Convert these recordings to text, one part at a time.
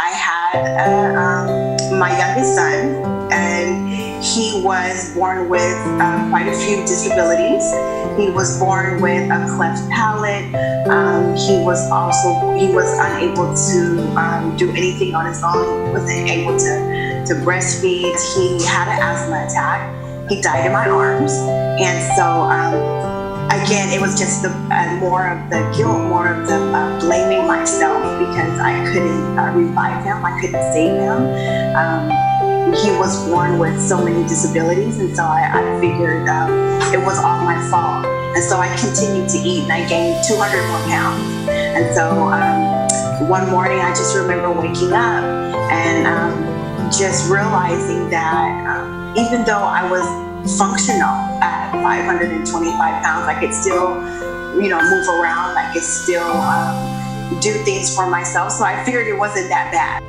I had my youngest son, and he was born with quite a few disabilities. He was born with a cleft palate. He was unable to do anything on his own. He wasn't able to breastfeed. He had an asthma attack. He died in my arms, and so. Again, it was just more of the guilt, more of the blaming myself because I couldn't revive him, I couldn't save him. He was born with so many disabilities, and so I figured it was all my fault. And so I continued to eat, and I gained 200 more pounds. And so one morning, I just remember waking up and just realizing that even though I was functional at 525 pounds, I could still, move around. I could still do things for myself. So I figured it wasn't that bad.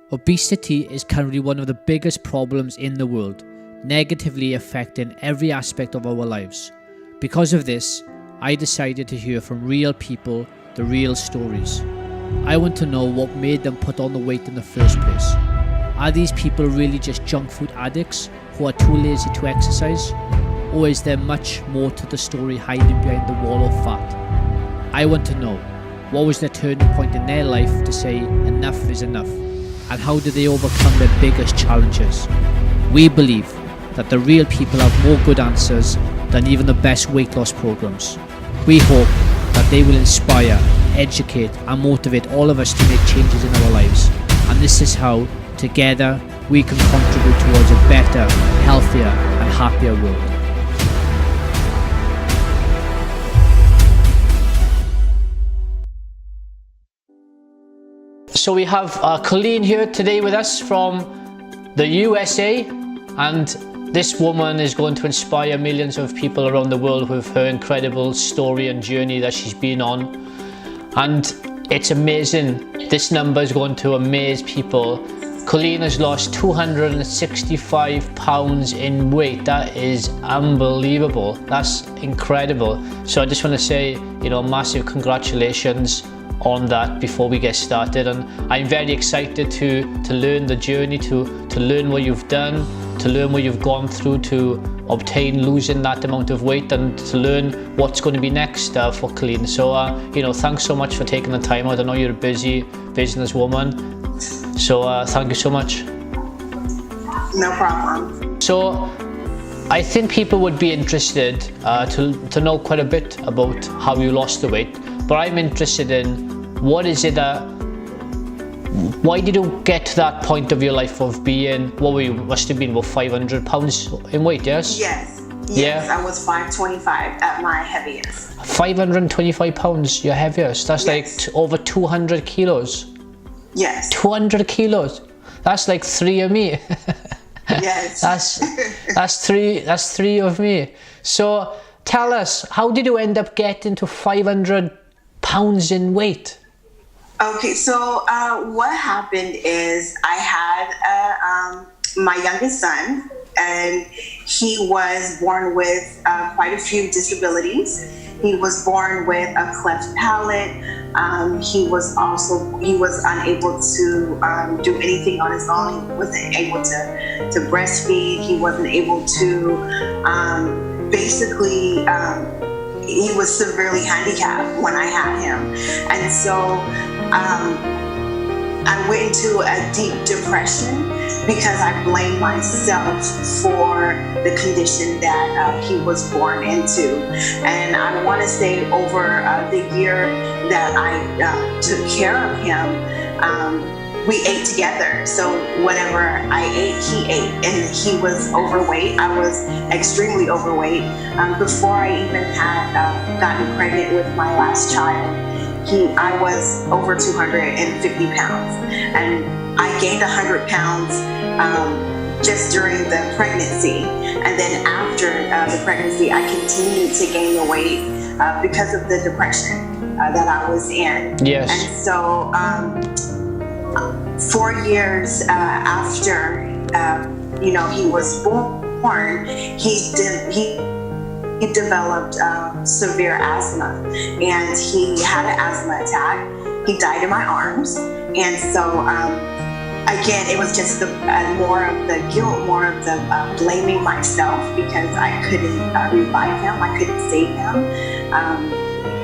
Obesity is currently one of the biggest problems in the world, negatively affecting every aspect of our lives. Because of this, I decided to hear from real people, the real stories. I want to know what made them put on the weight in the first place. Are these people really just junk food addicts who are too lazy to exercise? Or is there much more to the story hiding behind the wall of fat? I want to know, what was their turning point in their life to say enough is enough? And how do they overcome their biggest challenges? We believe that the real people have more good answers than even the best weight loss programs. We hope that they will inspire, educate and motivate all of us to make changes in our lives. And this is how, together, we can contribute towards a better, healthier and happier world. So we have Colleen here today with us from the USA, and this woman is going to inspire millions of people around the world with her incredible story and journey that she's been on. And it's amazing. This number is going to amaze people. Colleen has lost 265 pounds in weight. That is unbelievable. That's incredible. So I just want to say, massive congratulations on that before we get started, and I'm very excited to learn the journey, to learn what you've done, to learn what you've gone through to obtain losing that amount of weight, and to learn what's going to be next for Colleen. So thanks so much for taking the time out. I know you're a busy businesswoman, so thank you so much. No problem. So I think people would be interested to know quite a bit about how you lost the weight, but I'm interested in why did you get to that point of your life of being, must have been about 500 pounds in weight, yes? Yes, yeah. I was 525 at my heaviest. 525 pounds, your heaviest? That's yes. Like over 200 kilos? Yes. 200 kilos? That's like 3 of me. Yes. That's three of me. So tell us, how did you end up getting to 500 pounds in weight? Okay, so what happened is I had my youngest son, and he was born with quite a few disabilities. He was born with a cleft palate. He was unable to do anything on his own. He wasn't able to breastfeed. He wasn't able to he was severely handicapped when I had him. And so I went into a deep depression because I blamed myself for the condition that he was born into. And I want to say over the year that I took care of him, we ate together. So whenever I ate, he ate, and he was overweight. I was extremely overweight. Before I even had gotten pregnant with my last child, I was over 250 pounds, and I gained 100 pounds just during the pregnancy, and then after the pregnancy, I continued to gain the weight because of the depression that I was in. Yes. And so 4 years after he was born, he developed severe asthma, and he had an asthma attack. He died in my arms, and so again, it was just more of the guilt, more of the blaming myself because I couldn't revive him, I couldn't save him.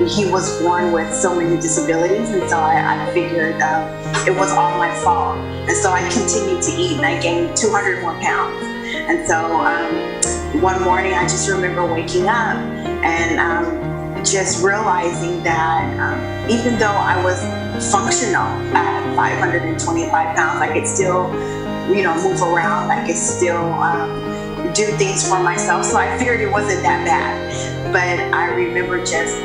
He was born with so many disabilities, and so I figured it was all my fault. And so I continued to eat, and I gained 200 more pounds. And so one morning, I just remember waking up and just realizing that even though I was functional at 525 pounds, I could still, move around. I could still do things for myself. So I figured it wasn't that bad. But I remember just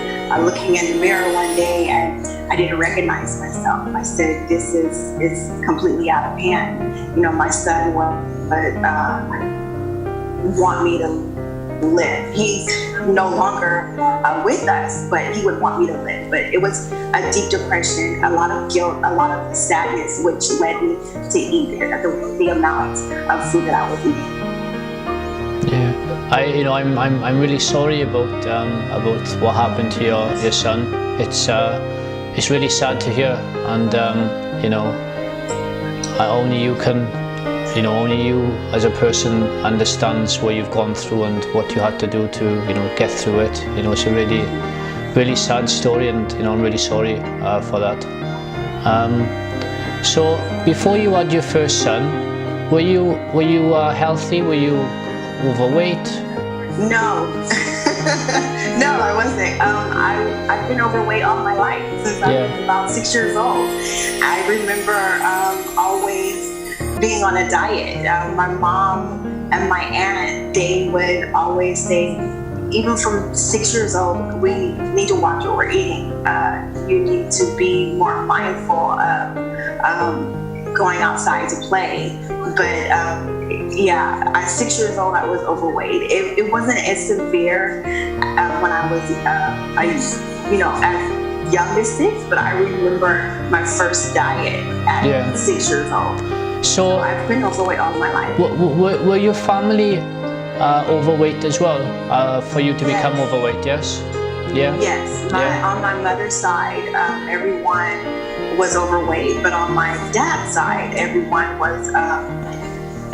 looking in the mirror one day, and I didn't recognize myself. I said, this is completely out of hand. My son would want me to live. He's no longer with us, but he would want me to live. But it was a deep depression, a lot of guilt, a lot of sadness, which led me to eat the amount of food that I was eating. Yeah, I'm really sorry about what happened to your son. It's really sad to hear, and only you as a person understands what you've gone through and what you had to do to get through it. It's a really, really sad story, and I'm really sorry for that. So before you had your first son, were you healthy? Were you overweight? No. No, I wasn't. I've been overweight all my life since I was about 6 years old. I remember always being on a diet. My mom and my aunt, they would always say, even from 6 years old, we need to watch what we're eating. You need to be more mindful of going outside to play. But at 6 years old, I was overweight. It wasn't as severe when I was, as young as 6, but I remember my first diet at 6 years old. So I've been overweight all my life. Were your family overweight as well for you to become overweight? Yes. Yeah. Yes. On my mother's side, everyone was overweight, but on my dad's side, everyone was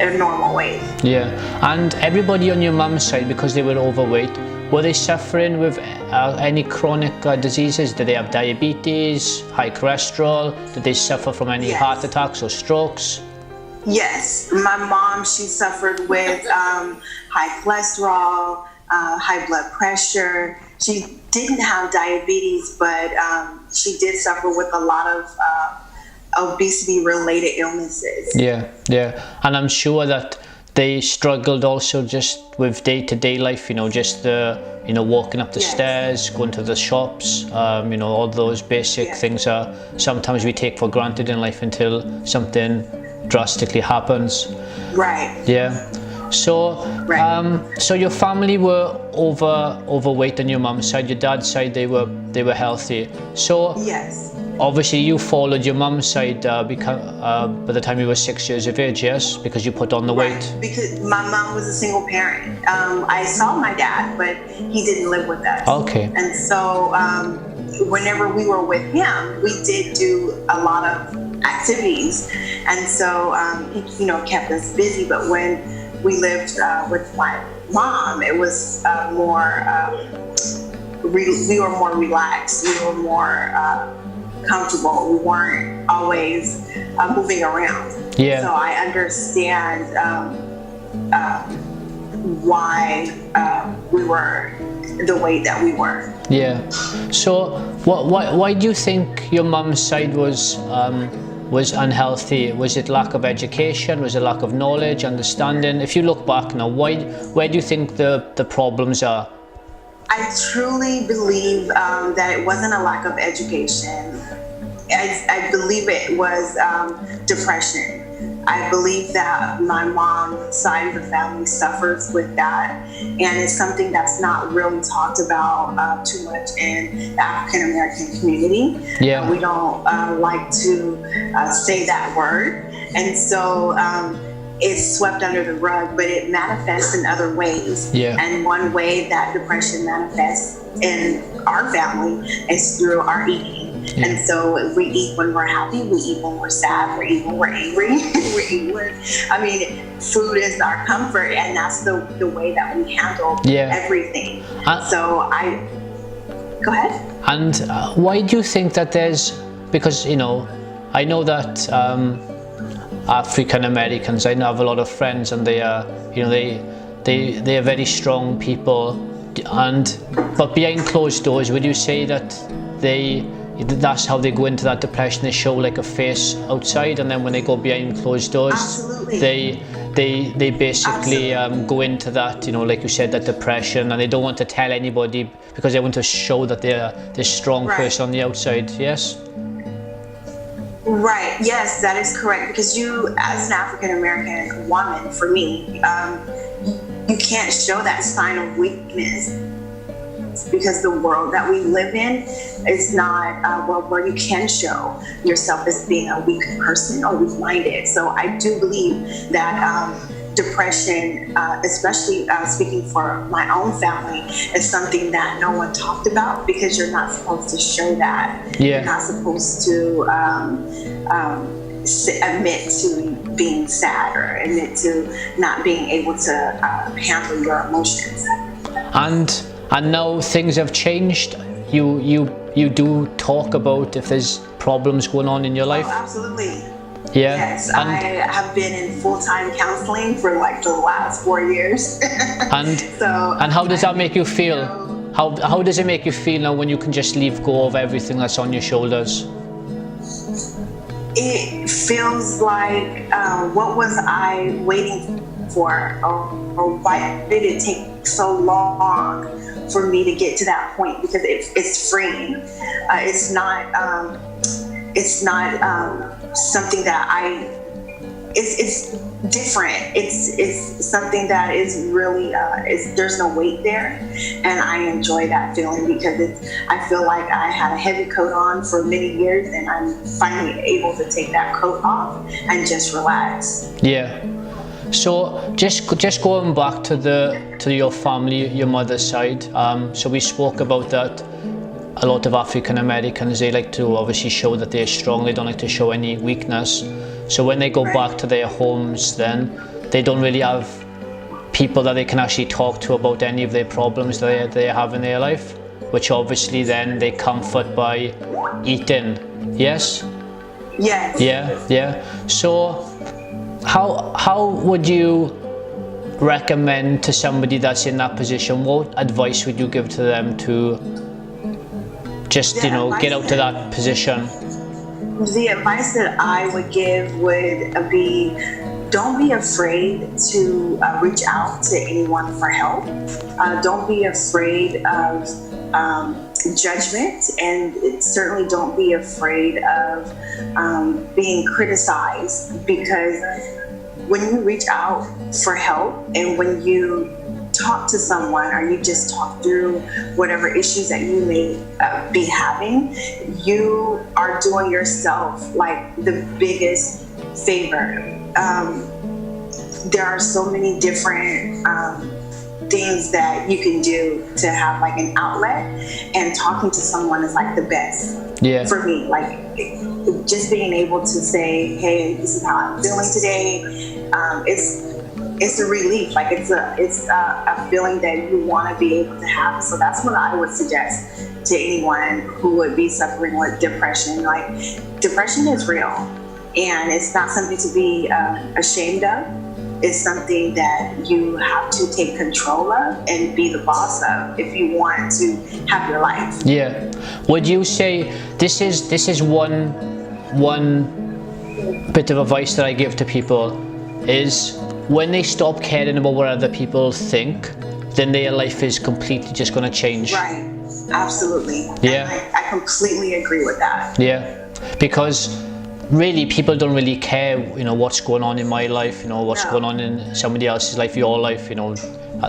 a normal weight. Yeah. And everybody on your mum's side, because they were overweight, were they suffering with any chronic diseases? Did they have diabetes, high cholesterol? Did they suffer from any heart attacks or strokes? Yes. My mom, she suffered with high cholesterol, high blood pressure. She didn't have diabetes, but she did suffer with a lot of obesity-related illnesses. Yeah. And I'm sure that they struggled also just with day-to-day life, just walking up the stairs, going to the shops, all those basic things are sometimes we take for granted in life until something drastically happens. Right. Yeah. So, so your family were overweight on your mum's side. Your dad's side, they were healthy. So yes. Obviously, you followed your mum's side by the time you were 6 years of age, yes? Because you put on the weight. Because my mom was a single parent. I saw my dad, but he didn't live with us. Okay. And so whenever we were with him, we did do a lot of activities. And so he, kept us busy. But when we lived with my mom, it was we were more relaxed. We were more comfortable. We weren't always moving around. Yeah. So I understand why we were the way that we were. Yeah. So why do you think your mum's side was unhealthy? Was it lack of education? Was it lack of knowledge, understanding? If you look back now, where do you think the problems are? I truly believe that it wasn't a lack of education. I believe it was depression. I believe that my mom's side of the family suffers with that, and it's something that's not really talked about too much in the African American community. Yeah. We don't like to say that word, and so it's swept under the rug, but it manifests in other ways. Yeah. And one way that depression manifests in our family is through our eating. Yeah. And so we eat when we're happy, we eat when we're sad, we eat when we're angry, we eat when, food is our comfort, and that's the way that we handle everything. Go ahead. And why do you think that because, I know that African Americans, I have a lot of friends, and they are, they are very strong people, but behind closed doors, would you say that that's how they go into that depression? They show like a face outside, and then when they go behind closed doors, Absolutely. they basically go into that, like you said, that depression, and they don't want to tell anybody because they want to show that they're this strong person on the outside. Yes. Right. Yes, that is correct. Because you, as an African American woman, for me, you can't show that sign of weakness, because the world that we live in is not a world where you can show yourself as being a weak person or weak-minded. So I do believe that depression, especially speaking for my own family, is something that no one talked about, because you're not supposed to show that. Yeah. You're not supposed to admit to being sad, or admit to not being able to handle your emotions. And now things have changed. You do talk about if there's problems going on in your life? Oh, absolutely. Yeah. Yes, I have been in full-time counseling for like the last 4 years. And how does that make you feel? How does it make you feel now when you can just leave go of everything that's on your shoulders? It feels like, what was I waiting for? Or why did it take so long for me to get to that point? Because it's freeing. It's not something that it's different. It's something that is really, there's no weight there. And I enjoy that feeling, because I feel like I had a heavy coat on for many years, and I'm finally able to take that coat off and just relax. Yeah. So just going back to your family, your mother's side. So we spoke about that. A lot of African Americans, they like to obviously show that they're strong. They don't like to show any weakness. So when they go back to their homes, then they don't really have people that they can actually talk to about any of their problems that they have in their life, which obviously then they comfort by eating. Yes? Yes. Yeah. So how would you recommend to somebody that's in that position, what advice would you give to them to just, get out to that position? The advice that I would give would be, don't be afraid to reach out to anyone for help. Don't be afraid of judgment, and certainly don't be afraid of being criticized, because when you reach out for help, and when you talk to someone, or you just talk through whatever issues that you may be having, you are doing yourself like the biggest favor. There are so many different things that you can do to have like an outlet, and talking to someone is like the best. Yeah. For me, like just being able to say, hey, this is how I'm feeling today. It's a relief. Like it's a feeling that you want to be able to have. So that's what I would suggest to anyone who would be suffering with depression. Like, depression is real, and it's not something to be ashamed of. It's something that you have to take control of and be the boss of if you want to have your life. Yeah. Would you say this is one bit of advice that I give to people is, when they stop caring about what other people think, then their life is completely just going to change. Right. Absolutely. Yeah. And I completely agree with that. Yeah, because really people don't really care, what's going on in my life, what's going on in somebody else's life, your life,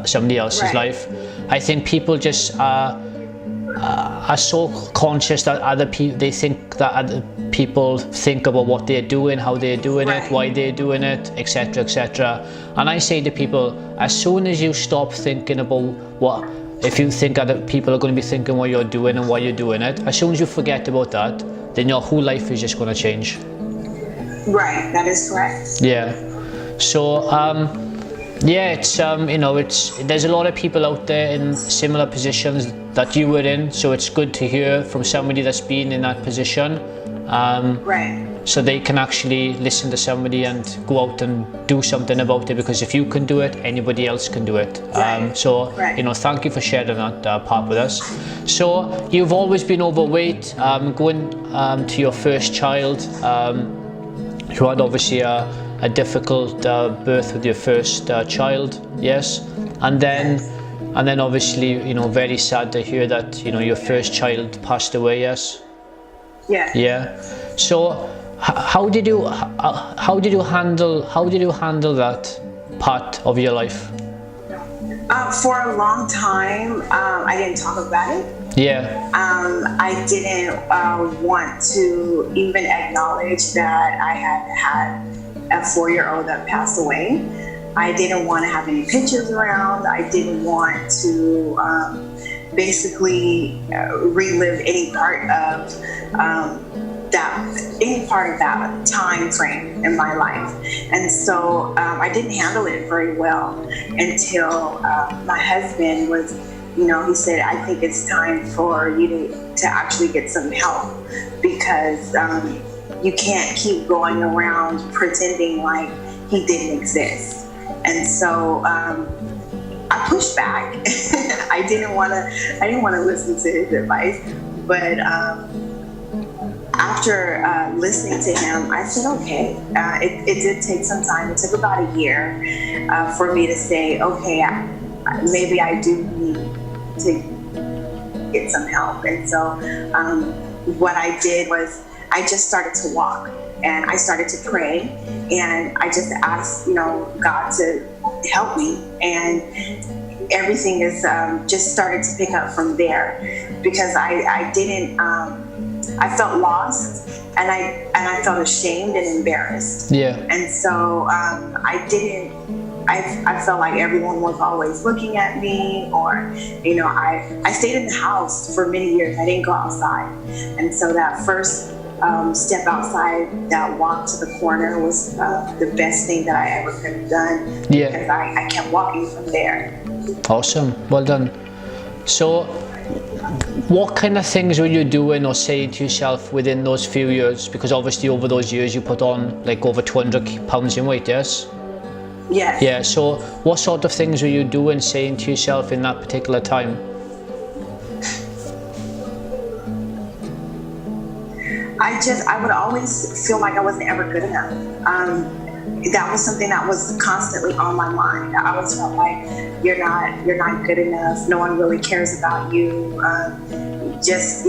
somebody else's life. I think people just are so conscious that other people, they think that other people think about what they're doing, how they're doing it, why they're doing it, etc., etc. And I say to people, as soon as you stop thinking about if you think other people are going to be thinking what you're doing and why you're doing it, as soon as you forget about that, then your whole life is just going to change. Right, that is correct. Yeah. So it's there's a lot of people out there in similar positions that you were in, so it's good to hear from somebody that's been in that position. So they can actually listen to somebody and go out and do something about it, because if you can do it, anybody else can do it. Thank you for sharing that part with us. So you've always been overweight, going to your first child. You had obviously a difficult birth with your first child, yes? And then obviously, very sad to hear that, your first child passed away, yes? Yeah. Yeah. So how did you handle that part of your life? For a long time, I didn't talk about it. Yeah. I didn't want to even acknowledge that I had a 4-year-old that passed away. I didn't want to have any pictures around. I didn't want to basically relive any part of that time frame in my life. And so I didn't handle it very well until my husband was, he said, I think it's time for you to actually get some help, because you can't keep going around pretending like he didn't exist. And so I pushed back. I didn't want to listen to his advice, but after listening to him, I said, okay. It did take some time. It took about a year for me to say, okay, maybe I do need to get some help. And so what I did was I just started to walk, and I started to pray, and I just asked, God to help me, and everything is just started to pick up from there, because I didn't. I felt lost, and I felt ashamed and embarrassed. Yeah. And so I felt like everyone was always looking at me, or I stayed in the house for many years. I didn't go outside, and so that first step outside, that walk to the corner, was the best thing that I ever could have done. Yeah. Because I kept walking from there. Awesome, well done. So what kind of things were you doing or saying to yourself within those few years? Because obviously over those years you put on like over 200 pounds in weight, yes? Yes. Yeah, so what sort of things were you doing, saying to yourself in that particular time? I would always feel like I wasn't ever good enough. That was something that was constantly on my mind. I always felt like you're not good enough. No one really cares about you. Just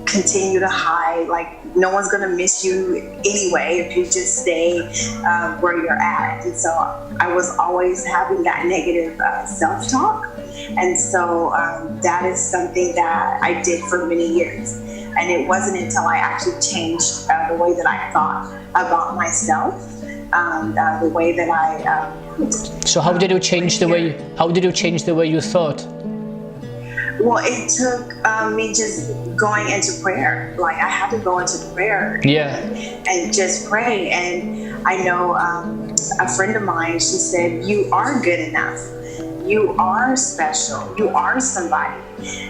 continue to hide. Like no one's gonna miss you anyway if you just stay where you're at. And so I was always having that negative self-talk. And so that is something that I did for many years. And it wasn't until I actually changed the way that I thought about myself, the way that I. So how did you change the way you thought? Well, it took me just going into prayer. Like I had to go into prayer. Yeah. And just pray. And I know a friend of mine, she said, "You are good enough. You are special. You are somebody."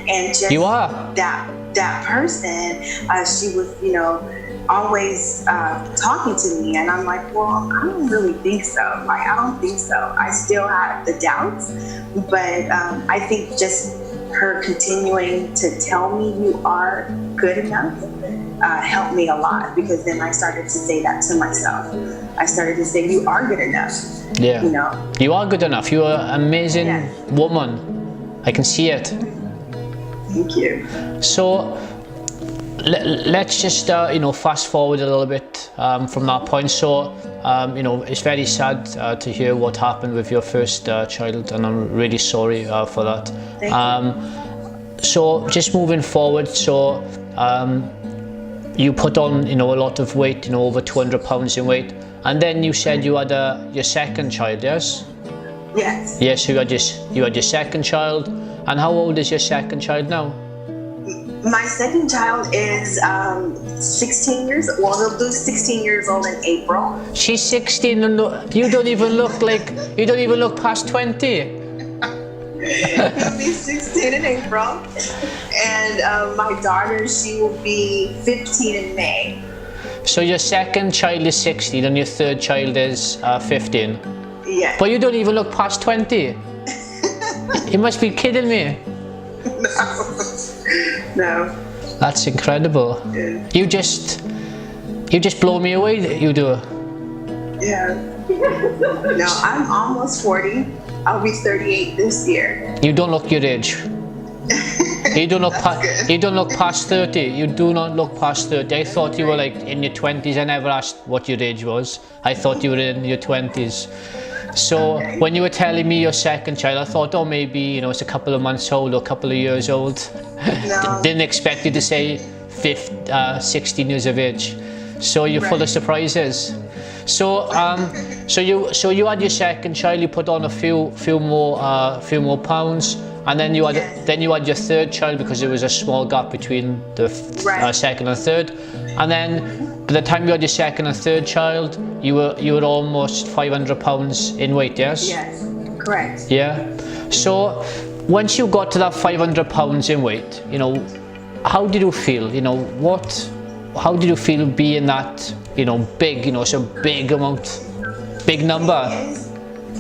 And just you are that person, she was, always talking to me, and I'm like, well, I don't really think so. Like, I don't think so. I still have the doubts, but I think just her continuing to tell me you are good enough helped me a lot, because then I started to say that to myself. I started to say, you are good enough. Yeah. You know? You are good enough. You are an amazing woman. I can see it. Thank you. So let's just fast forward a little bit from that point. So it's very sad to hear what happened with your first child, and I'm really sorry for that. Thank you. So just moving forward, so you put on a lot of weight, over 200 pounds in weight, and then you said you had your second child, yes? Yes. Yes, you had your second child. And how old is your second child now? My second child is 16 years old. Well, they'll do 16 years old in April. She's 16 and you don't even look past 20. He'll be 16 in April. And my daughter, she will be 15 in May. So your second child is 16 and your third child is 15? Yeah. But you don't even look past 20. You must be kidding me. No. That's incredible. Yeah. You just blow me away, you do. Yeah. No, I'm almost 40. I'll be 38 this year. You don't look your age. You don't look past 30. You do not look past 30. I thought you were like in your 20s. I never asked what your age was. I thought you were in your 20s. So when you were telling me your second child, I thought, oh, maybe it's a couple of months old or a couple of years old. No. Didn't expect you to say 16 years of age. So you're full of surprises. So you had your second child. You put on a few more pounds, and then you had your third child, because there was a small gap between the second and third, and then by the time you had your second and third child, you were almost 500 pounds in weight, yes? Yes, correct. Yeah. So once you got to that 500 pounds in weight, how did you feel? How did you feel being that, big, so big amount, big number?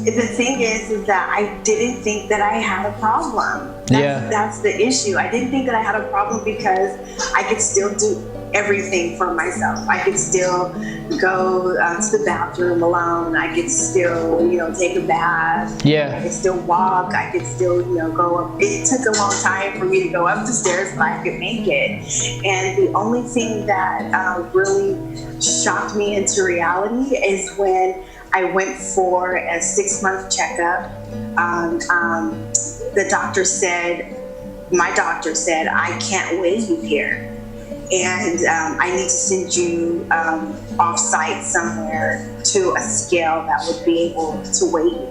The thing is that I didn't think that I had a problem. That's the issue. I didn't think that I had a problem, because I could still do everything for myself. I could still go to the bathroom alone. I could still, take a bath. Yeah. I could still walk. I could still, go up. It took a long time for me to go up the stairs, but I could make it. And the only thing that really shocked me into reality is when I went for a 6-month checkup. The doctor said, my doctor said, I can't weigh you here. And I need to send you off-site somewhere to a scale that would be able to weigh you.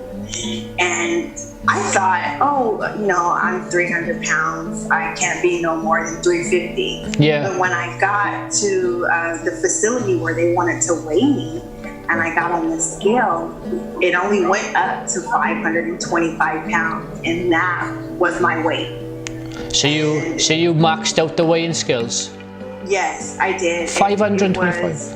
And I thought, I'm 300 pounds. I can't be no more than 350. Yeah. But when I got to the facility where they wanted to weigh me, and I got on the scale, it only went up to 525 pounds, and that was my weight. So you maxed out the weighing skills? Yes, I did. 525.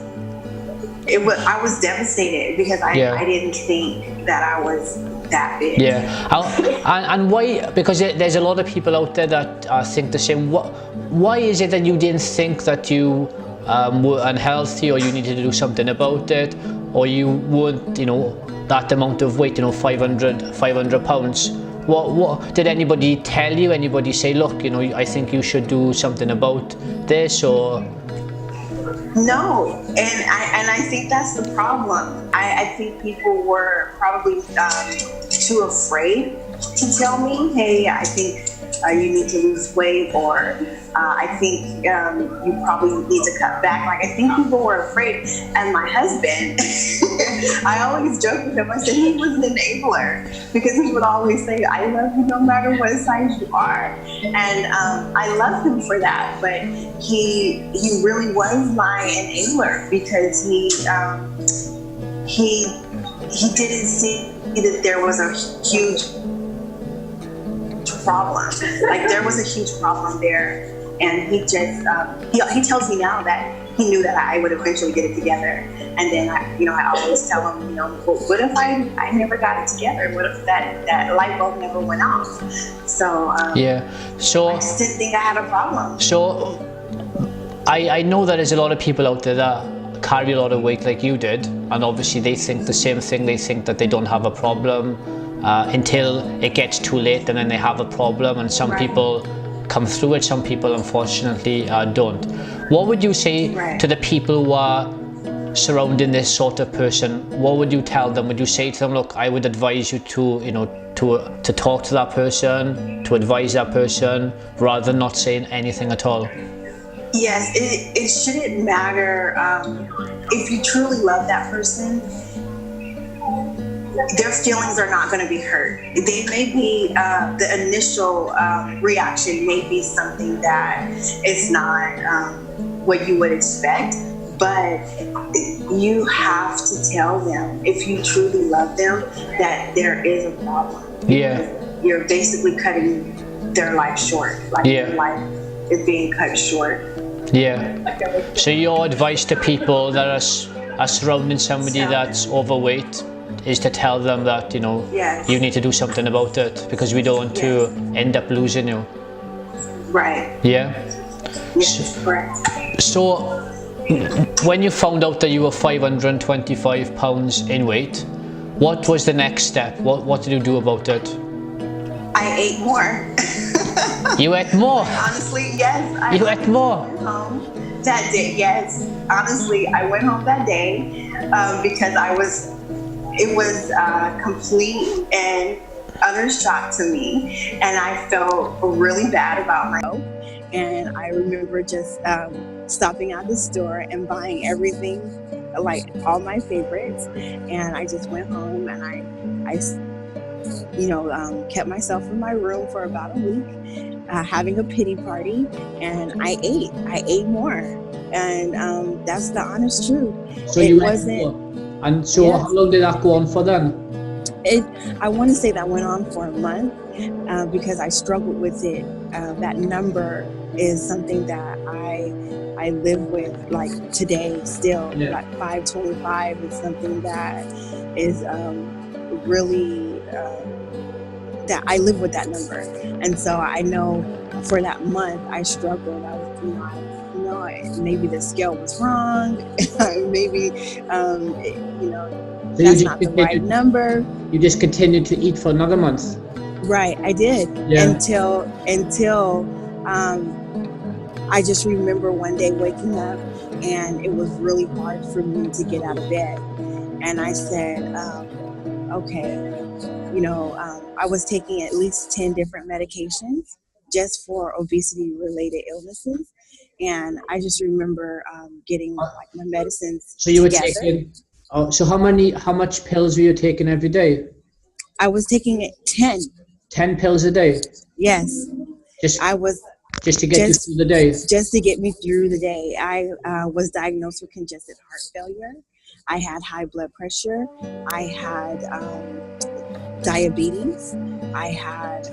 I was devastated, because I didn't think that I was that big. Yeah. And why? Because there's a lot of people out there that think the same. Why is it that you didn't think that you were unhealthy, or you needed to do something about it, or you weren't, that amount of weight, 500 pounds? What did anybody tell you? Anybody say, look, I think you should do something about this, or? No, and I think that's the problem. I think people were probably too afraid to tell me, hey, I think you need to lose weight, or I think you probably need to cut back. Like, I think people were afraid. And my husband, I always joke with him, I said he was an enabler, because he would always say, I love you no matter what size you are. And I love him for that, but he really was my enabler, because he didn't see that there was a huge problem. Like, there was a huge problem there, and he just he tells me now that he knew that I would eventually get it together. And then I always tell him, what if I never got it together? What if that light bulb never went off? So So I just didn't think I had a problem. So I know that there's a lot of people out there that carry a lot of weight like you did, and obviously they think the same thing. They think that they don't have a problem until it gets too late, and then they have a problem. And some people come through it, some people unfortunately don't. What would you say to the people who are surrounding this sort of person? What would you tell them? Would you say to them, look, I would advise you to, you know, to talk to that person, to advise that person, rather than not saying anything at all? Yes, it shouldn't matter if you truly love that person. Their feelings are not going to be hurt. They may be, the initial reaction may be something that is not what you would expect, but you have to tell them, if you truly love them, that there is a problem. Yeah. You're basically cutting their life short. Like their life is being cut short. Yeah. So your advice to people that are surrounding somebody that's overweight is to tell them that, you know, you need to do something about it, because we don't want to end up losing you. Right. Yeah? Yes, correct. So when you found out that you were 525 pounds in weight, what was the next step? What did you do about it? I ate more. You ate more? Honestly, yes. You ate more? Went home that day, yes. Honestly, I went home that day because it was complete and utter shock to me. And I felt really bad about myself. And I remember just stopping at the store and buying everything, like all my favorites. And I just went home and I kept myself in my room for about a week, having a pity party, and I ate more, and that's the honest truth. So it wasn't. And so how long did that go on for then? I want to say that went on for a month because I struggled with it. That number is something that I live with, like today still. Like 525 is something that is really that I live with that number, and so I know for that month I struggled. I was, maybe the scale was wrong. Maybe so that's not the right number. You just continued to eat for another month. Right, I did until I just remember one day waking up and it was really hard for me to get out of bed, and I said, okay. I was taking at least 10 different medications just for obesity-related illnesses, and I just remember getting like my medicines. So you were taking. So how much pills were you taking every day? I was taking 10. 10 pills a day. Yes. Just to get you through the day. Just to get me through the day. I was diagnosed with congestive heart failure. I had high blood pressure. I had diabetes. I had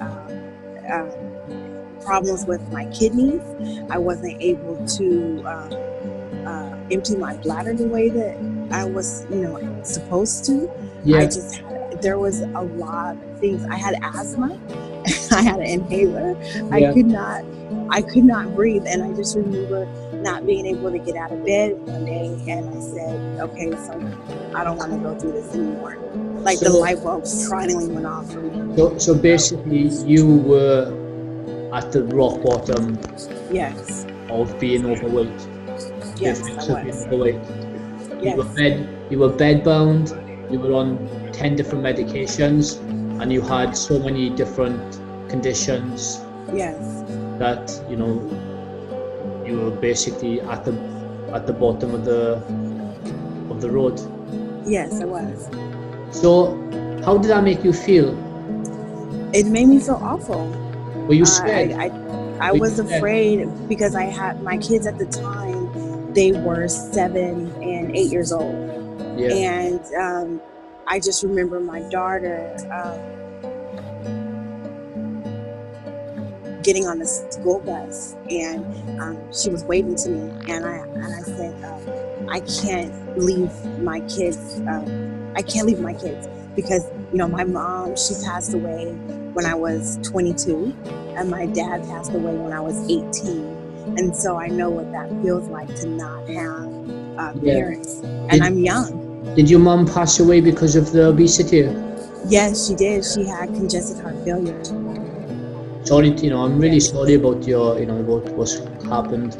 problems with my kidneys. I wasn't able to empty my bladder the way that I was, supposed to. There was a lot of things. I had asthma. I had an inhaler. I could not breathe, and I just remember not being able to get out of bed one day, and I said, okay, so I don't want to go through this anymore. Like the light bulb finally went off for me. So basically you were at the rock bottom of being overweight. Yes, I was. Overweight. Yes. You were bed bound, you were on 10 different medications, and you had so many different conditions. Yes. That you were basically at the bottom of the road. Yes, I was. So how did that make you feel? It made me feel awful. Were you scared? I was afraid because I had my kids at the time. They were 7 and 8 years old. Yeah. And I just remember my daughter getting on the school bus, and she was waving to me, and I said, I can't leave my kids. I can't leave my kids because my mom, she passed away when I was 22, and my dad passed away when I was 18. And so I know what that feels like to not have Yeah. parents. And I'm young. Did your mom pass away because of the obesity? Yes, she did. She had congestive heart failure. Sorry, I'm really sorry about about what's happened.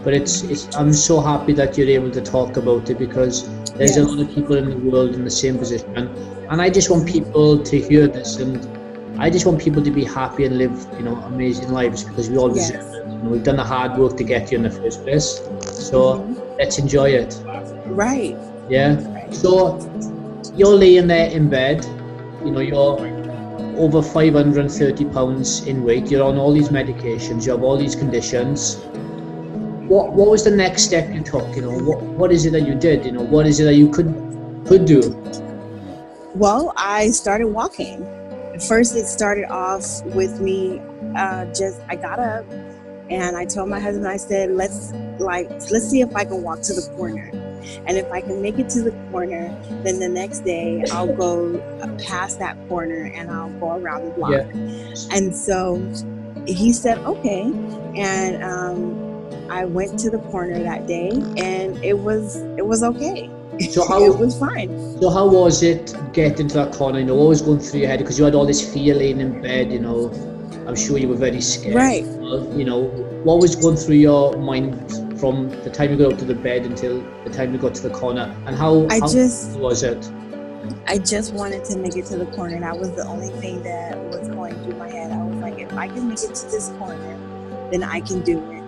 But I'm so happy that you're able to talk about it, because there's a lot of people in the world in the same position. And I just want people to hear this, and I just want people to be happy and live, amazing lives, because we all deserve it. We've done the hard work to get here in the first place. So let's enjoy it. Right. Yeah. So you're laying there in bed, you're over 530 pounds in weight, you're on all these medications, you have all these conditions. What was the next step you took? What is it that you did? What is it that you could do? Well, I started walking. First, it started off with me I got up and I told my husband, I said, let's see if I can walk to the corner. And if I can make it to the corner, then the next day I'll go past that corner and I'll go around the block. Yeah. And so he said, okay. And I went to the corner that day, and it was okay. So it was fine. So how was it getting to that corner? What was going through your head? Because you had all this fear laying in bed, I'm sure you were very scared. Right. What was going through your mind from the time you got up to the bed until the time you got to the corner? And how was it? I just wanted to make it to the corner. That was the only thing that was going through my head. I was like, if I can make it to this corner, then I can do it.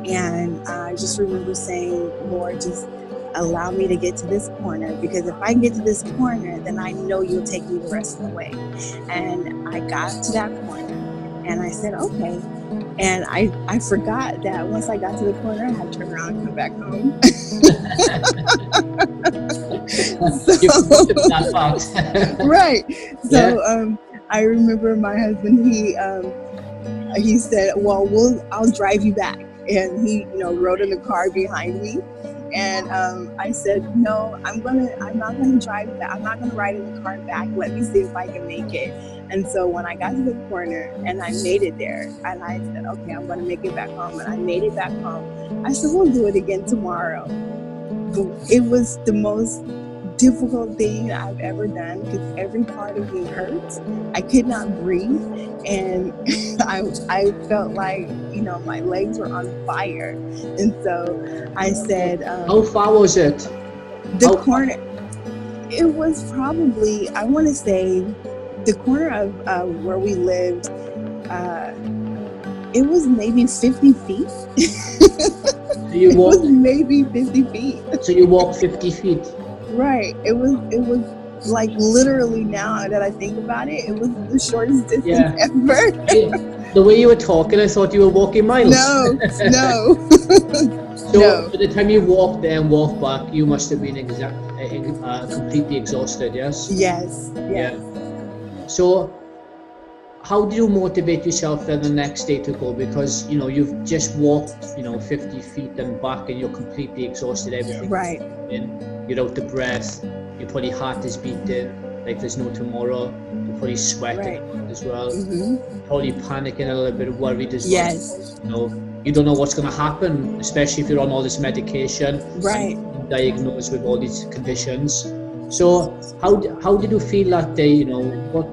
And I just remember saying, Lord, just allow me to get to this corner, because if I get to this corner, then I know you'll take me the rest of the way. And I got to that corner and I said, okay. And I forgot that once I got to the corner, I had to turn around and come back home. Right. So I remember my husband, he said, well, I'll drive you back. And he, rode in the car behind me. And I said, no, I'm not gonna drive back. I'm not gonna ride in the car back. Let me see if I can make it. And so when I got to the corner and I made it there, and I said, okay, I'm gonna make it back home. And I made it back home. I said, we'll do it again tomorrow. It was the most difficult thing I've ever done, because every part of me hurts. I could not breathe, and I felt like my legs were on fire. And so I said, how far was it? The corner, it was probably, I want to say, the corner of where we lived, it was maybe 50 feet. So you walked, it was maybe 50 feet. So you walked 50 feet? Right. It was like, literally, now that I think about it, it was the shortest distance ever. The way you were talking, I thought you were walking miles. No. So by the time you walked there and walked back, you must have been completely exhausted, yes? Yes. Yeah. So how do you motivate yourself then the next day to go? Because you've just walked 50 feet and back, and you're completely exhausted, everything. Right. You're out of breath, your probably heart is beating like there's no tomorrow, you're probably sweating as well, probably panicking a little bit, worried as well. Yes. You don't know what's going to happen, especially if you're on all this medication, right, and diagnosed with all these conditions. So how did you feel that day? How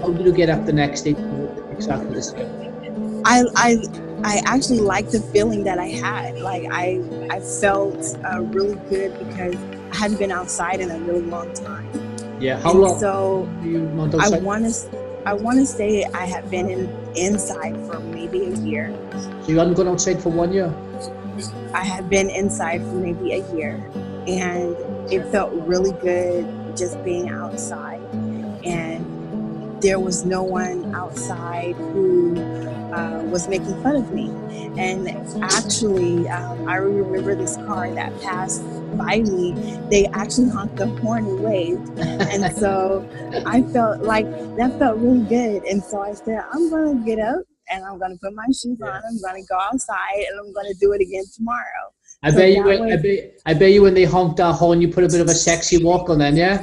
did you get up the next day to do exactly the same? I actually liked the feeling that I had. Like I felt really good, because I hadn't been outside in a really long time. Yeah, how long? So I want to say I have been inside for maybe a year. So you hadn't gone outside for 1 year? I have been inside for maybe a year, and it felt really good just being outside. And there was no one outside who was making fun of me. And actually, I remember this car that passed by me, they actually honked the horn and waved. And so I felt like that felt really good. And so I said, I'm going to get up and I'm going to put my shoes on. I'm going to go outside and I'm going to do it again tomorrow. I bet you when they honked that horn, you put a bit of a sexy walk on then, yeah?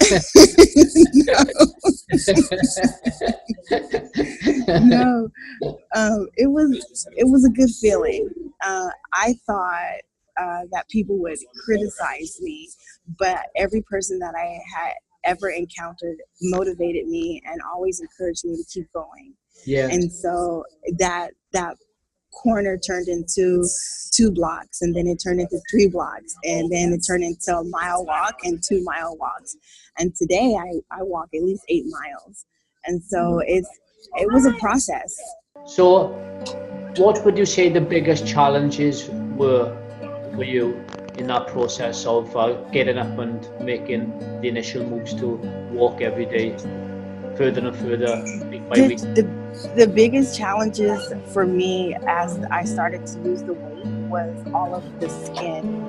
No, it was a good feeling. I thought that people would criticize me, but every person that I had ever encountered motivated me and always encouraged me to keep going. Yeah. And so that corner turned into 2 blocks, and then it turned into 3 blocks, and then it turned into a mile walk and 2 mile walks. And today I walk at least 8 miles. And so it was a process. So, what would you say the biggest challenges were for you in that process of getting up and making the initial moves to walk every day, further and further, week by The, week? the biggest challenges for me as I started to lose the weight was all of the skin.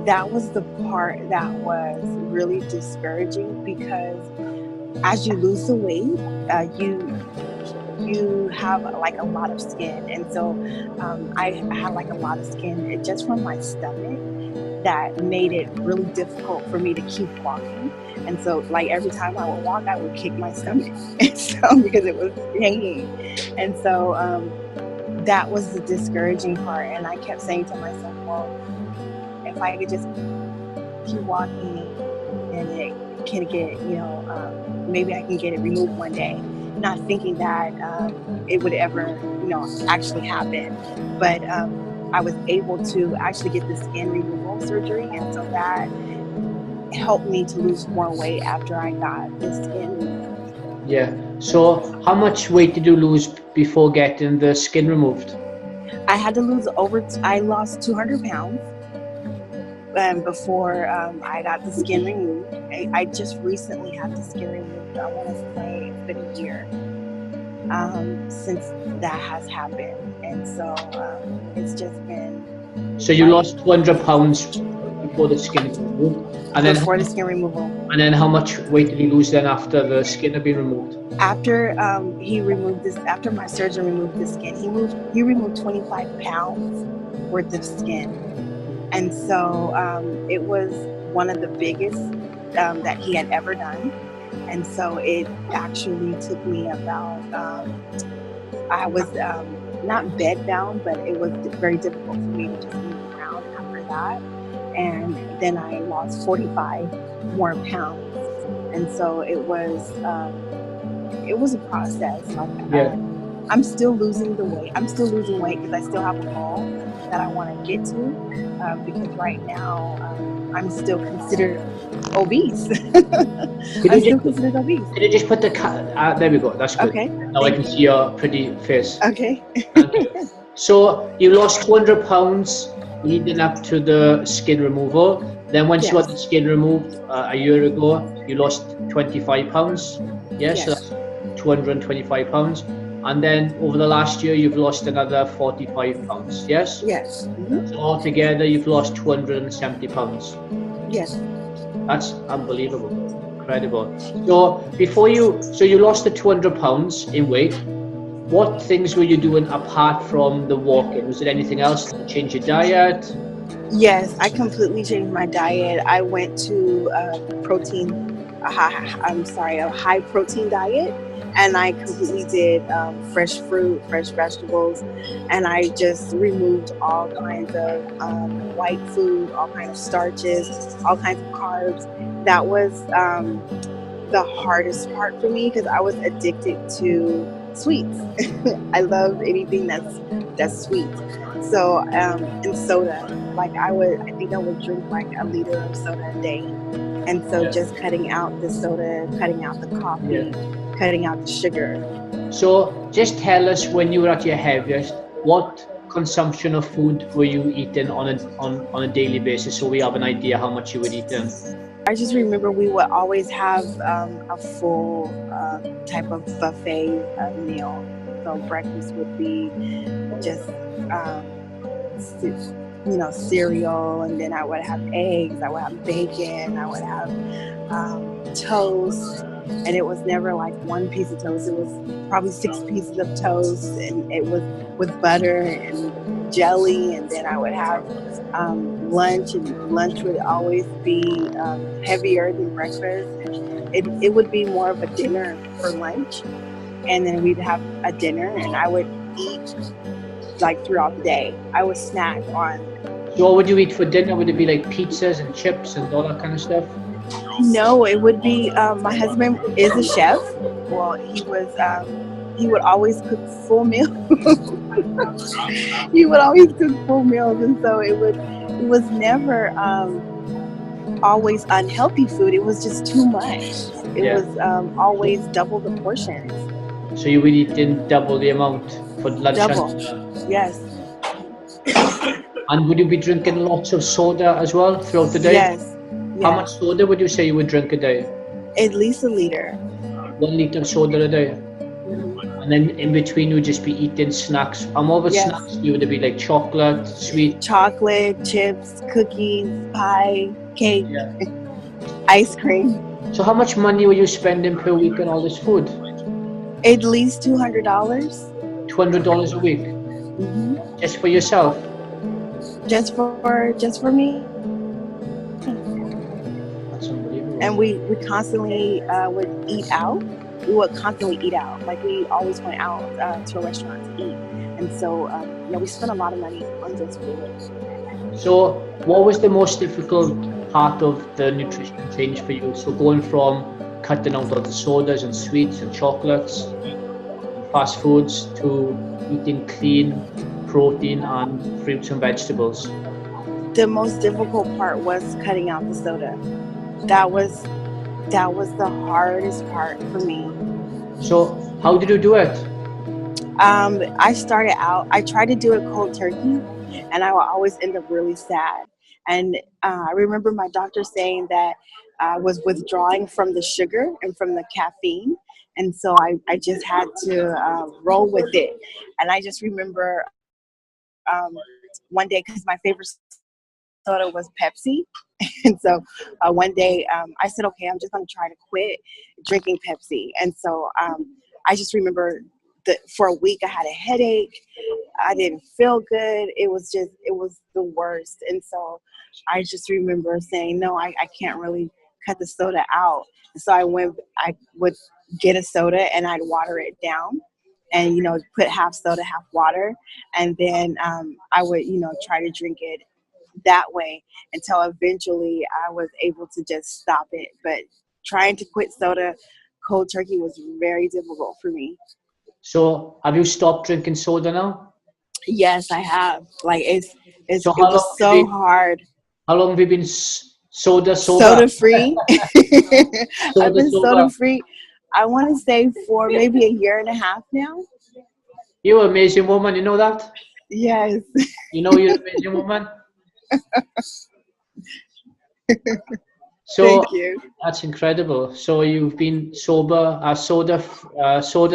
That was the part that was really discouraging, because as you lose the weight, you have like a lot of skin, and so I had like a lot of skin just from my stomach that made it really difficult for me to keep walking. And so like every time I would walk, I would kick my stomach and so because it was hanging. And so that was the discouraging part, and I kept saying to myself, well, if I could just keep walking and it can get, maybe I can get it removed one day, not thinking that it would ever, actually happen. But I was able to actually get the skin removal surgery, and so that helped me to lose more weight after I got the skin removed. Yeah. So, how much weight did you lose before getting the skin removed? I had to I lost 200 pounds before I got the skin removed. I just recently had the skin removed. I want to say it's been a year since that has happened. And so it's just been. So you lost 200 pounds before the skin removal, and then before the skin removal. and then how much weight did you lose then after the skin had been removed? After after my surgeon removed the skin, he removed 25 pounds worth of skin. And so it was one of the biggest that he had ever done. And so it actually took me about, I was not bedbound, but it was very difficult for me to just move around after that. And then I lost 45 more pounds. And so it was a process. Like, I'm still losing the weight. I'm still losing weight because I still have a goal that I want to get to. Because right now I'm still considered obese. I'm still considered obese. Can you just put the there we go. That's good. Okay. Now I can see your pretty face. Okay. So you lost 200 pounds leading up to the skin removal. Then once you had the skin removed a year ago, you lost 25 pounds. Yes. So that's 225 pounds. And then over the last year, you've lost another 45 pounds. Yes? Yes. Mm-hmm. So altogether, you've lost 270 pounds. Yes. That's unbelievable. Incredible. So you lost the 200 pounds in weight. What things were you doing apart from the walking? Was there anything else? Did you change your diet? Yes, I completely changed my diet. I went to a high protein diet, and I completely did fresh fruit, fresh vegetables, and I just removed all kinds of white food, all kinds of starches, all kinds of carbs. That was the hardest part for me because I was addicted to sweets. I love anything that's sweet. So and soda, like I think I would drink like a liter of soda a day. And so just cutting out the soda, cutting out the coffee, cutting out the sugar. So just tell us, when you were at your heaviest, what consumption of food were you eating on a daily basis, so we have an idea how much you were eating? I just remember we would always have a full type of buffet meal. So breakfast would be just cereal, and then I would have eggs, I would have bacon, I would have toast, and it was never like one piece of toast. It was probably 6 pieces of toast, and it was with butter and jelly. And then I would have lunch, and lunch would always be heavier than breakfast. It would be more of a dinner for lunch, and then we'd have a dinner, and I would eat like throughout the day. I would snack on. So what would you eat for dinner? Would it be like pizzas and chips and all that kind of stuff? No, it would be. My husband is a chef. Well, he would always cook full meals. He would always cook full meals, and so it was never always unhealthy food. It was just too much. It was always double the portions. So you would eat in double the amount for lunch Double. and dinner? Yes. And would you be drinking lots of soda as well throughout the day? Yes. How much soda would you say you would drink a day? At least a liter. 1 liter of soda a day. And then in between you would just be eating snacks. And what about snacks? You would be like chocolate, sweet? Chocolate, chips, cookies, pie, cake, ice cream. So how much money were you spending per week on all this food? At least $200. $200 a week? Just for yourself? Just for me. That's unbelievable. And we constantly would eat out. We would constantly eat out. Like we always went out to a restaurant to eat. And so, we spent a lot of money on just food. So what was the most difficult part of the nutrition change for you? So going from cutting out all the sodas and sweets and chocolates and fast foods to eating clean protein and fruits and vegetables. The most difficult part was cutting out the soda. That was the hardest part for me. So how did you do it? I tried to do it cold turkey, and I would always end up really sad. And I remember my doctor saying that I was withdrawing from the sugar and from the caffeine. And so I just had to roll with it. And I just remember one day, because my favorite soda was Pepsi. And so one day I said, okay, I'm just going to try to quit drinking Pepsi. And so I just remember that for a week I had a headache. I didn't feel good. It was the worst. And so I just remember saying, no, I can't really cut the soda out. And so I would get a soda and I'd water it down and, put half soda, half water. And then I would, try to drink it that way until eventually I was able to just stop it. But trying to quit soda cold turkey was very difficult for me. So have you stopped drinking soda now? Yes, I have. Like it was so hard. How long have you been soda free? I've been soda free. I want to say for maybe a year and a half now. You're an amazing woman, you know that? Yes. You know you're an amazing woman? So thank you. That's incredible. So you've been sober, soda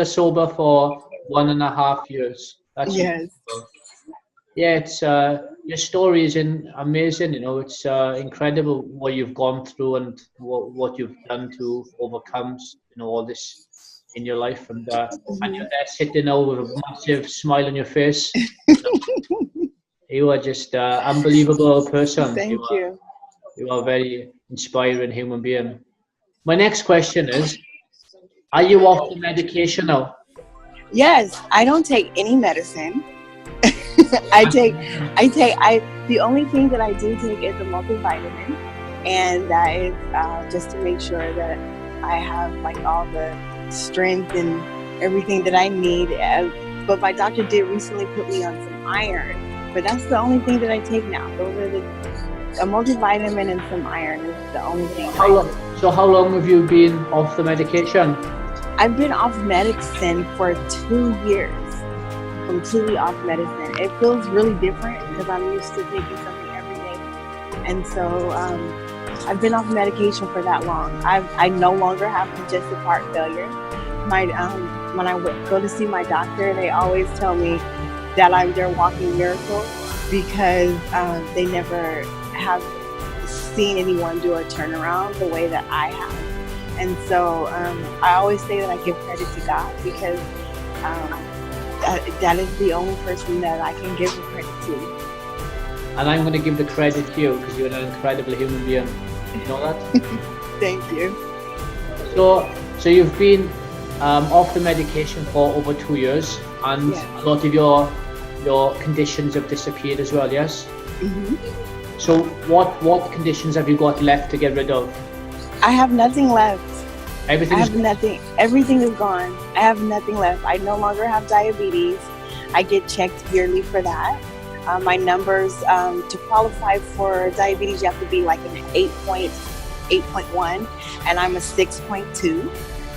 sober for 1.5 years. That's yes. Incredible. Yeah, it's your story is amazing. It's incredible what you've gone through and what you've done to overcome, all this in your life. And and you're there sitting now with a massive smile on your face. You are just an unbelievable person. Thank you. You are a very inspiring human being. My next question is, are you off the medication now? Yes, I don't take any medicine. The only thing that I do take is a multivitamin, and that is just to make sure that I have like all the strength and everything that I need. But my doctor did recently put me on some iron, but that's the only thing that I take now. Those are a multivitamin and some iron is the only thing. So how long have you been off the medication? I've been off medicine for 2 years. Completely off medicine. It feels really different because I'm used to taking something every day, and so I've been off medication for that long. I no longer have congestive heart failure. When I go to see my doctor, they always tell me that I'm their walking miracle because they never have seen anyone do a turnaround the way that I have, and so I always say that I give credit to God because. That is the only person that I can give the credit to. And I'm going to give the credit to you because you're an incredible human being. You know that? Thank you. So you've been off the medication for over 2 years, and a lot of your your conditions have disappeared as well, yes? Hmm. So what conditions have you got left to get rid of? I have nothing left. I Everything is have nothing. Everything is gone. I have nothing left. I no longer have diabetes. I get checked yearly for that. My numbers, to qualify for diabetes, you have to be like an 8.1, and I'm a 6.2.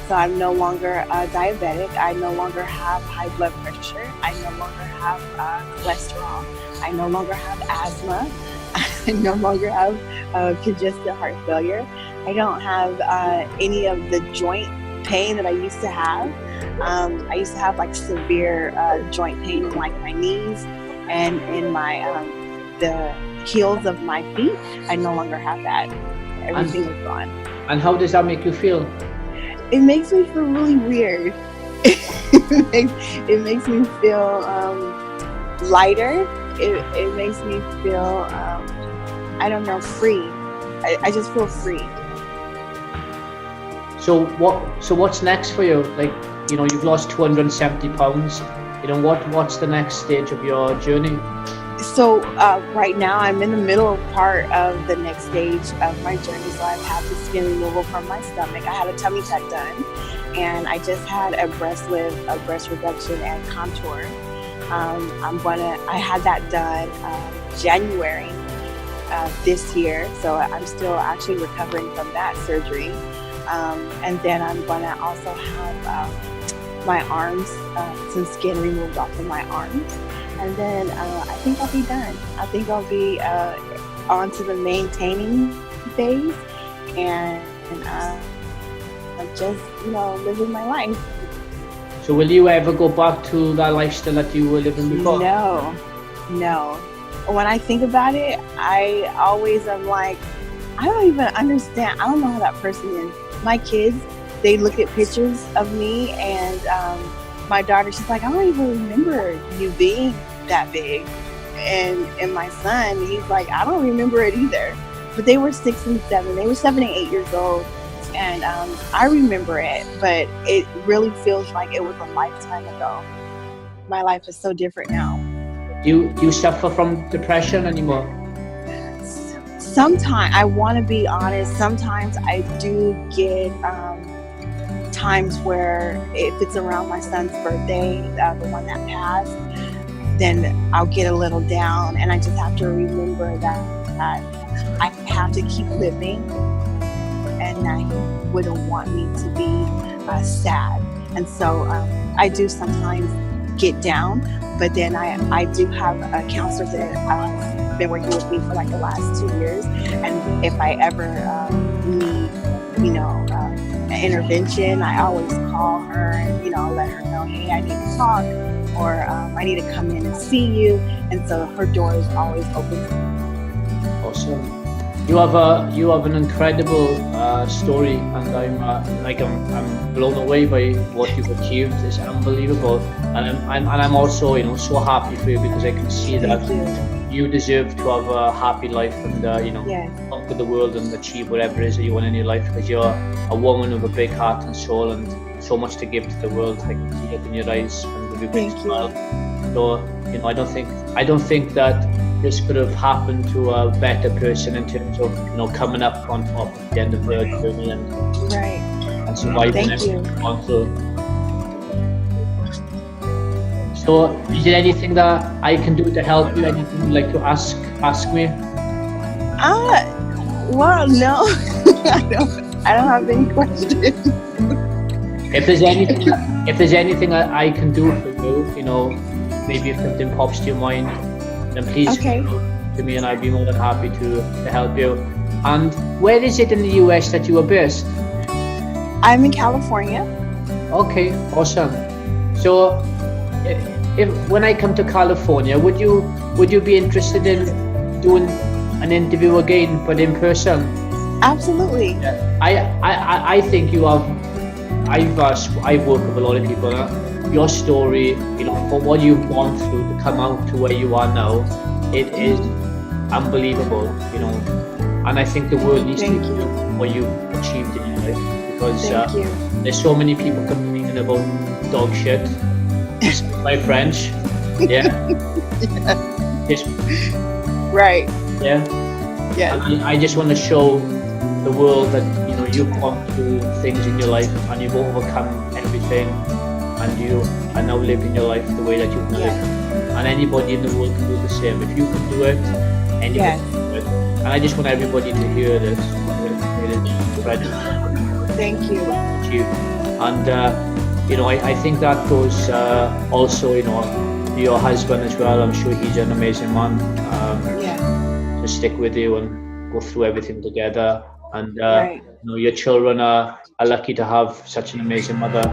So I'm no longer diabetic. I no longer have high blood pressure. I no longer have cholesterol. I no longer have asthma. I no longer have congestive heart failure. I don't have any of the joint pain that I used to have. I used to have like severe joint pain in like my knees and in my the heels of my feet. I no longer have that. Everything is gone. And how does that make you feel? It makes me feel really weird. It makes me feel lighter. It makes me feel I don't know, free. I just feel free. So what's next for you? Like, you know, you've lost 270 pounds. You know, what's the next stage of your journey? So right now I'm in the middle part of the next stage of my journey. So I've had the skin removal from my stomach. I had a tummy tuck done, and I just had a breast lift, a breast reduction and contour. I had that done January this year. So I'm still actually recovering from that surgery. And then I'm gonna also have my arms, some skin removed off of my arms. And then I think I'll be done. I think I'll be on to the maintaining phase, and just, living my life. So will you ever go back to that lifestyle that you were living before? No. When I think about it, I always am like, I don't even understand. I don't know how that person is. My kids, they look at pictures of me, and my daughter, she's like, I don't even remember you being that big. And my son, he's like, I don't remember it either. But they were 6 and 7. They were 7 and 8 years old. And I remember it, but it really feels like it was a lifetime ago. My life is so different now. Do you suffer from depression anymore? Sometimes, I want to be honest, sometimes I do get times where if it's around my son's birthday, the one that passed, then I'll get a little down, and I just have to remember that I have to keep living, and that he wouldn't want me to be sad. And so I do sometimes get down, but then I do have a counselor that been working with me for like the last 2 years, and if I ever need, an intervention, I always call her and let her know, hey, I need to talk, or I need to come in and see you, and so her door is always open. Awesome. You have an incredible story, and I'm blown away by what you've achieved. It's unbelievable, and I'm also so happy for you, because I can see that you deserve to have a happy life and conquer the world and achieve whatever it is that you want in your life, because you're a woman with a big heart and soul and so much to give to the world. I can see it in your eyes and with your big smile. So I don't think that this could have happened to a better person in terms of coming up on top at the end of their journey and surviving everything gone through. So is there anything that I can do to help you? Anything you'd like to ask me? Well, no. I don't have any questions. If there's anything I can do for you, maybe if something pops to your mind, then please come to me, and I'd be more than happy to help you. And where is it in the US that you are based? I'm in California. Okay, awesome. So if when I come to California, would you be interested in doing an interview again, but in person? Absolutely. Yeah. I think you have. I've worked with a lot of people. Your story, for what you've gone through to come out to where you are now, it is unbelievable. And I think the world needs to know what you've achieved in your life, because there's so many people complaining about dog shit. My French, yeah. Just Right. yeah. Yes. I just want to show the world that you've gone through things in your life and you've overcome everything, and you are now living your life the way that you've lived. And anybody in the world can do the same. If you can do it, anybody can do it. And I just want everybody to hear this. It is incredible. Thank you. And I think that goes also to your husband as well. I'm sure he's an amazing man. To stick with you and go through everything together. And your children are lucky to have such an amazing mother.